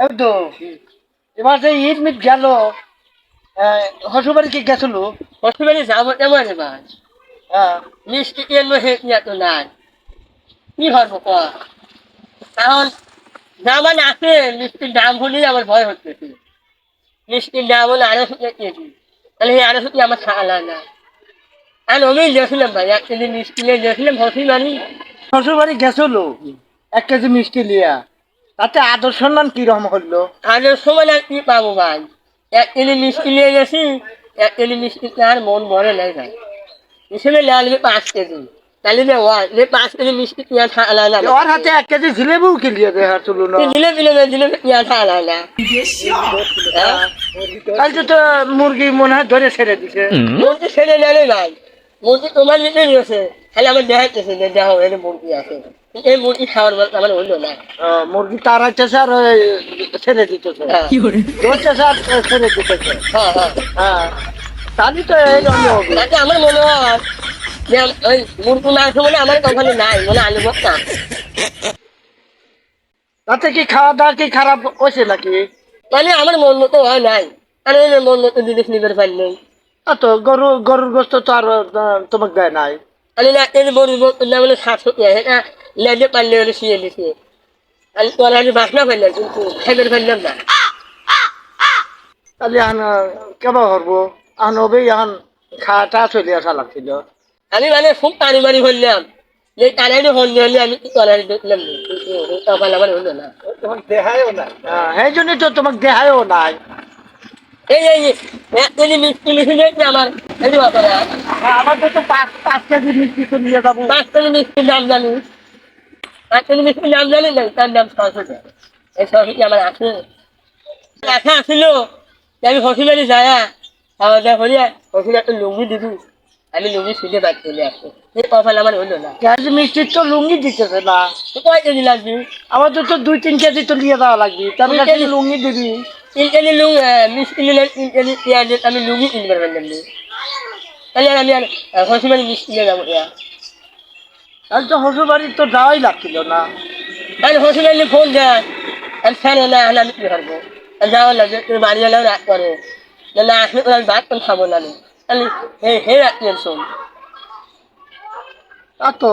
এই তো এবার যে ঈদ মিট গেল হসুবাড়ি কি গেছিল? হসপিটালে যাবো তেমন এবার হ্যাঁ মিষ্টি কেন হে তো নাই কি করবো ক কারণ দামান আছে মিষ্টির দাম হলেই আমার ভয় হচ্ছে মিষ্টির দাম হলে 250 কেজি তাহলে এই 250 আমার ছাড়া না আর আমি গেছিলাম ভাই 1 কেজি মিষ্টি নিয়ে গেছিলাম হসপিটালি শ্বশুরবাড়ি গেছিল 1 কেজি মিষ্টি লিয়া, তাতে আদর সম্মান কিরকম হলো? আর সময় আর কি পাবো ভাই 1 কেজি মিষ্টি নিয়ে গেছি 1 কেজি মিষ্টি আর মন ভরে নাই ভাই হিসেবে লাগবে 5 কেজি তাহলে যে 5 কেজি মিষ্টি পেঁয়া ছাড়া না ওর হাতে 1 কেজি জিলেবিও কি লিয়ে দেওয়া চলো না? দিলে পেঁয়া ছাড়া না কালকে তো মুরগি মনে হয় ধরে ছেড়ে দিছে। মুরগি ছেড়ে নেলে ভাই মুরগি তোমার নিতে নিয়েছে খালি আমার দেখাইতেছে যে দেখো এর মুরগি আছে এই মুরগি খাওয়ার বলতে আমার হইলো না মুরগি তাড়াইতেছে আর ওই ছেড়ে দিতেছে, ধরতেছে আর ছেড়ে দিতেছে। হ্যাঁ হ্যাঁ হ্যাঁ তাহলে তো এইরকম হবে। তাতে আমার মনে হয় যে ওই মুরগি মাংস বলে আমার কখনো নাই মনে আলু ভর্তা তাতে কি খাওয়া দাওয়া কি খারাপ হয়েছে নাকি? মানে আমার মন মতো হয় নাই আর ওই মন মতো জিনিস নিবার পারলে তো গরুর গোস্ত তো আর তোমাকে দেয় নাই। আমি না এর বড় না বলে 700 এটা লেজে পারলে ওরে শুয়ে দিছে আমি তোর আমি বাসনা ফেললাম কিন্তু খেতে ফেললাম না তাহলে এখন কেবা করবো? এখন হবে এখন খাওয়াটা চলে আসা লাগছিল। আমি মানে খুব টানি মারি ফেললাম যে টানাইনি হল হলে আমি তলারি দেখলাম কিন্তু তখন আমার হলো না তোমাকে দেখায়ও নাই, সেই জন্যই তো তোমাকে দেখায়ও নাই। এই এই 1 কেজি মিষ্টি লিখে দিয়েছি আমার এই ব্যাপারে আমাদের তো 5 কেজি মিষ্টি তো নিয়ে যাবো। 5 কেজি মিষ্টির দাম জানি 5 কেজি মিষ্টির দাম জানি না তার দাম 600 টাকা এই 600 কি আমার আছে আশা আসছিল যে আমি হসপিটালে যাই খাওয়া দাওয়া করি হসপিটালে একটা লুঙ্গি দিবি আমি লুঙ্গি শুনে বাদ চলে আসবো এই কপাল আমার হলো না কেজি মিষ্টির তো লুঙ্গি দিতেছে না। তো কয় কেজি লাগবে আমাদের তো 2-3 কেজি তো নিয়ে দেওয়া লাগবে, তার কাছে লুঙ্গি দিবি। 3 কেজি মিষ্টি নিলে 3 কেজি পেঁয়াজ আমি লুঙ্গি কিনতে পারবেন না তাহলে আমি আর হসপিটালে মিষ্টি নিয়ে যাবো তাহলে তো শ্বশুর বাড়ি তো যাওয়াই লাগছিল না। আমি হসপিটালে ফোন দেয় আমি ফেলে না হলে আমি কি করবো যাওয়ার লাগে তোর বাড়ি এলেও রাত করে না আসলে তোর ভাত তো খাবো না আমি তাহলে হে রাত্রি শোন তা তো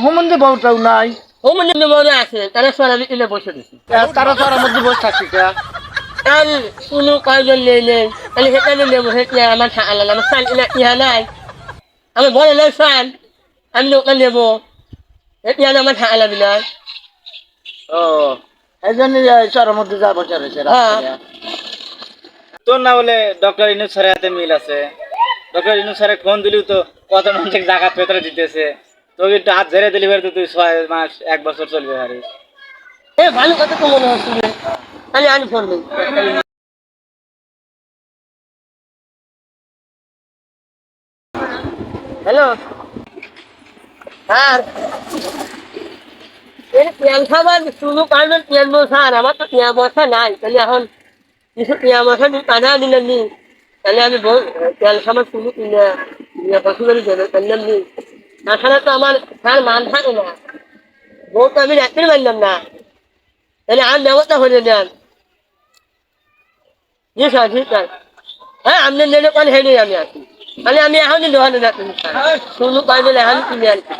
হোমন্দি বউটাও নাই। ও মনে মনে আছে তারা সব আমি এনে বসে দিছি তারা তো আর মধ্যে বসে থাকছিস। তাহলে কোনো কয়জন নেই নেই তাহলে সেখানে নেবো সেটা আমার আলাদা আমার সাল ইহা নাই আমি বলে নাই সাল আমি ওখানে নেবো সেটা আমার আলাদা নয় ও এই জন্য চরের মধ্যে যা বসে রয়েছে। হ্যাঁ তোর না বলে ডক্টর ইনুস স্যারের হাতে মিল আছে। ডক্টর ইনুস স্যারে ফোন দিলেও তো কত মানুষের জায়গা পেতরে দিতেছে, তোকে একটু হাত ঝেড়ে দিলি তো তুই 6 মাস 1 বছর চলবে পারিস। এ ভালো কথা তো মনে হচ্ছে তাহলে আমি ফোন দিই হ্যালো হ্যাঁ পেঁয়াজ খাবার শুধু কারণ পেঁয়াজ মশার আমার তো পেঁয়াজ মশা নাই তাহলে এখন কিছু পেঁয়াজ মশা কাঁধা দিলেন নি তাহলে আমি তেল খাবার শুধু কিনে হসপিটালে দেবে করলাম নি তাছাড়া তো আমার তার মান থাকে না বউ তো আমি রাখতে পারলাম না তাহলে আর ব্যবস্থা করে দেন জি স্যার জি স্যার হ্যাঁ আপনি নেলে কোন হেঁটে আমি আসি তাহলে আমি এখনই দোকানে যাচ্ছি শুধু কারণ এখন কিনে আনছি